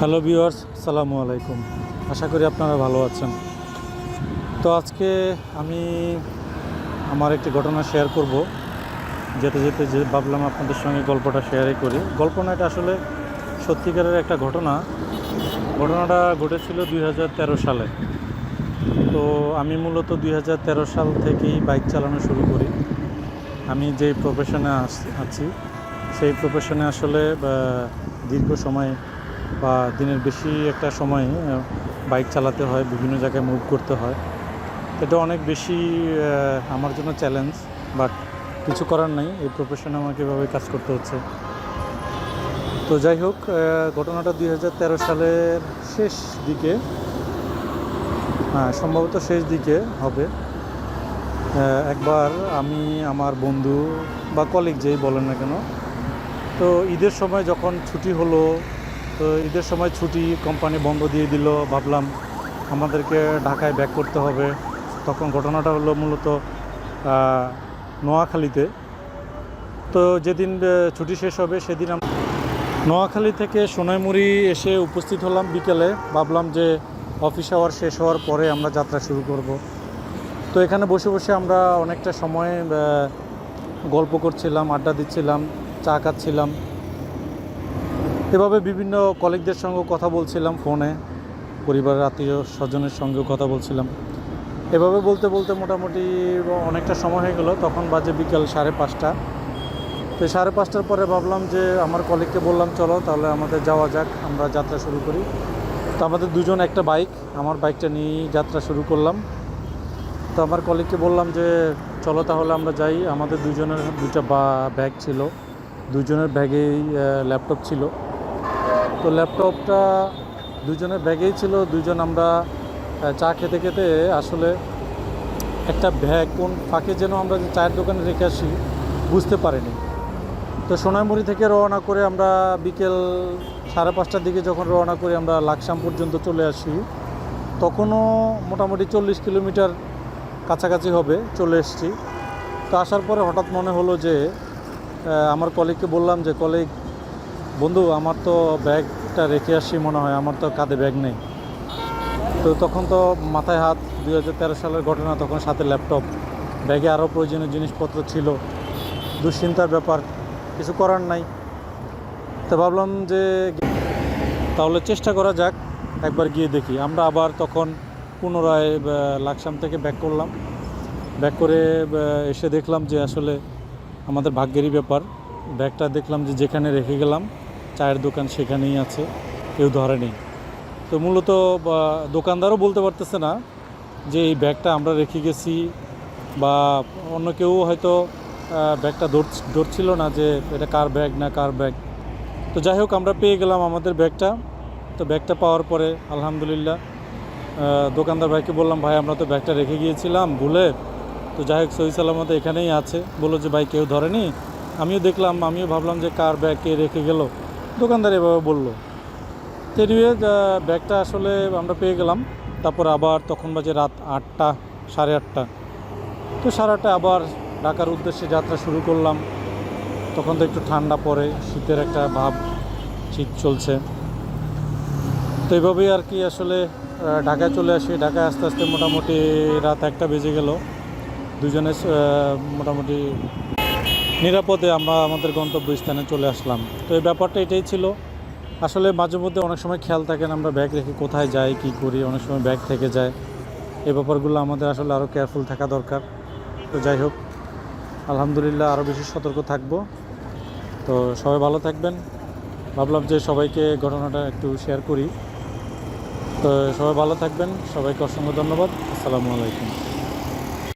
Hello viewers, আসসালামু আলাইকুম। আশা করি আপনারা ভালো আছেন। তো আজকে আমি আমার একটি ঘটনা শেয়ার করব। যেতে যেতে যে ভাবলাম আপনাদের সঙ্গে গল্পটা শেয়ারই করি। গল্প না, এটা আসলে সত্যিকারের একটা ঘটনা। ঘটনাটা ঘটেছিল 2013 সালে। তো আমি মূলত 2013 সাল থেকেই বাইক চালানো শুরু করি। আমি যেই প্রফেশনে আছি সেই প্রফেশনে আসলে দীর্ঘ সময় বা দিনের বেশি একটা সময় বাইক চালাতে হয়, বিভিন্ন জায়গায় মুভ করতে হয়। এটা অনেক বেশি আমার জন্য চ্যালেঞ্জ, বাট কিছু করার নাই, এই প্রফেশনে আমাকে এভাবে কাজ করতে হচ্ছে। তো যাই হোক, ঘটনাটা 2013 সালের শেষ দিকে, সম্ভবত শেষ দিকে হবে। একবার আমি আমার বন্ধু বা কলিগ যেই বলেন না কেন, তো ঈদের সময় যখন ছুটি হলো, তো ঈদের সময় ছুটি, কোম্পানি বন্ধ দিয়ে দিল, ভাবলাম আমাদেরকে ঢাকায় ব্যাক করতে হবে। তখন ঘটনাটা হলো মূলত নোয়াখালীতে। তো যেদিন ছুটি শেষ হবে সেদিন নোয়াখালী থেকে সোনাইমুড়ি এসে উপস্থিত হলাম বিকেলে। ভাবলাম যে অফিস আওয়ার শেষ হওয়ার পরে আমরা যাত্রা শুরু করব। তো এখানে বসে বসে আমরা অনেকটা সময় গল্প করছিলাম, আড্ডা দিচ্ছিলাম, চা খাচ্ছিলাম। এভাবে বিভিন্ন কলিগদের সঙ্গেও কথা বলছিলাম, ফোনে পরিবারের আত্মীয় স্বজনের সঙ্গেও কথা বলছিলাম। এভাবে বলতে বলতে মোটামুটি অনেকটা সময় হয়ে গেল। তখন বাজে বিকেল 5:30। তো 5:30 পরে ভাবলাম যে আমার কলিগকে বললাম, চলো তাহলে আমাদের যাওয়া যাক, আমরা যাত্রা শুরু করি। তো আমাদের দুজন একটা বাইক, আমার বাইকটা নিয়েই যাত্রা শুরু করলাম। তো আমার কলিগকে বললাম যে চলো তাহলে আমরা যাই। আমাদের দুজনের দুইটা ব্যাগ ছিল, দুজনের ব্যাগেই ল্যাপটপ ছিল। তো ল্যাপটপটা দুজনের ব্যাগেই ছিল। দুজন আমরা চা খেতে খেতে আসলে একটা ব্যাগ কোন ফাঁকে যেন আমরা যে চায়ের দোকানে রেখে আসি বুঝতে পারিনি। তো সোনাইমুড়ি থেকে রওনা করে আমরা বিকেল 5:30টার দিকে যখন রওনা করি, আমরা লাকসাম পর্যন্ত চলে আসি। তখনও মোটামুটি 40 কিলোমিটার কাছাকাছি হবে, চলে এসেছি। তো আসার পরে হঠাৎ মনে হলো যে আমার কলিগকে বললাম যে কলিগ, বন্ধু, আমার তো ব্যাগটা রেখে আসি মনে হয়, আমার তো কাঁধে ব্যাগ নেই। তো তখন তো মাথায় হাত, 2013 সালের ঘটনা, তখন সাথে ল্যাপটপ, ব্যাগে আরও প্রয়োজনীয় জিনিসপত্র ছিল। দুশ্চিন্তার ব্যাপার, কিছু করার নাই। তো ভাবলাম যে তাহলে চেষ্টা করা যাক, একবার গিয়ে দেখি। আমরা আবার তখন পুনরায় লাকসাম থেকে ব্যাক করলাম। ব্যাক করে এসে দেখলাম যে আসলে আমাদের ভাগ্যেরই ব্যাপার। ব্যাগটা দেখলাম যে যেখানে রেখে গেলাম চায়ের দোকান সেখানেই আছে, কেউ ধরেনি। তো মূলত দোকানদারও বলতে পারতেছে না যে এই ব্যাগটা আমরা রেখে গেছি, বা অন্য কেউ হয়তো ব্যাগটা ধরছিল না যে এটা কার ব্যাগ না কার ব্যাগ। তো যাই হোক, আমরা পেয়ে গেলাম আমাদের ব্যাগটা। তো ব্যাগটা পাওয়ার পরে আলহামদুলিল্লাহ দোকানদার ভাইকে বললাম, ভাই আমরা তো ব্যাগটা রেখে গিয়েছিলাম ভুলে। তো যাই হোক, সহি সালামত এখানেই আছে। বললো যে ভাই কেউ ধরেনি। আমিও দেখলাম, আমিও ভাবলাম যে কার ব্যাগ কে রেখে গেল, দোকানদার এভাবে বললো। তেরিয়ে ব্যাগটা আসলে আমরা পেয়ে গেলাম। তারপর আবার তখন বাজে রাত 8টা, 8:30। তো 8:30 আবার ঢাকার উদ্দেশ্যে যাত্রা শুরু করলাম। তখন তো একটু ঠান্ডা পড়ে, শীতের একটা ভাব, শীত চলছে। তো এইভাবেই আর কি আসলে ঢাকায় চলে আসি। ঢাকায় আস্তে আস্তে মোটামুটি রাত 1টা বেজে গেল। দুজনে মোটামুটি নিরাপদে আমরা আমাদের গন্তব্যস্থানে চলে আসলাম। তো এই ব্যাপারটা এটাই ছিল। আসলে মাঝে মধ্যে অনেক সময় খেয়াল থাকে না আমরা ব্যাগ রেখে কোথায় যাই, কী করি, অনেক সময় ব্যাগ থেকে যায়। এই ব্যাপারগুলো আমাদের আসলে আরও কেয়ারফুল থাকা দরকার। তো যাই হোক, আলহামদুলিল্লাহ আরও বেশি সতর্ক থাকব। তো সবাই ভালো থাকবেন। ভাবলাম যে সবাইকে ঘটনাটা একটু শেয়ার করি। তো সবাই ভালো থাকবেন, সবাইকে অসংখ্য ধন্যবাদ। আসসালামু আলাইকুম।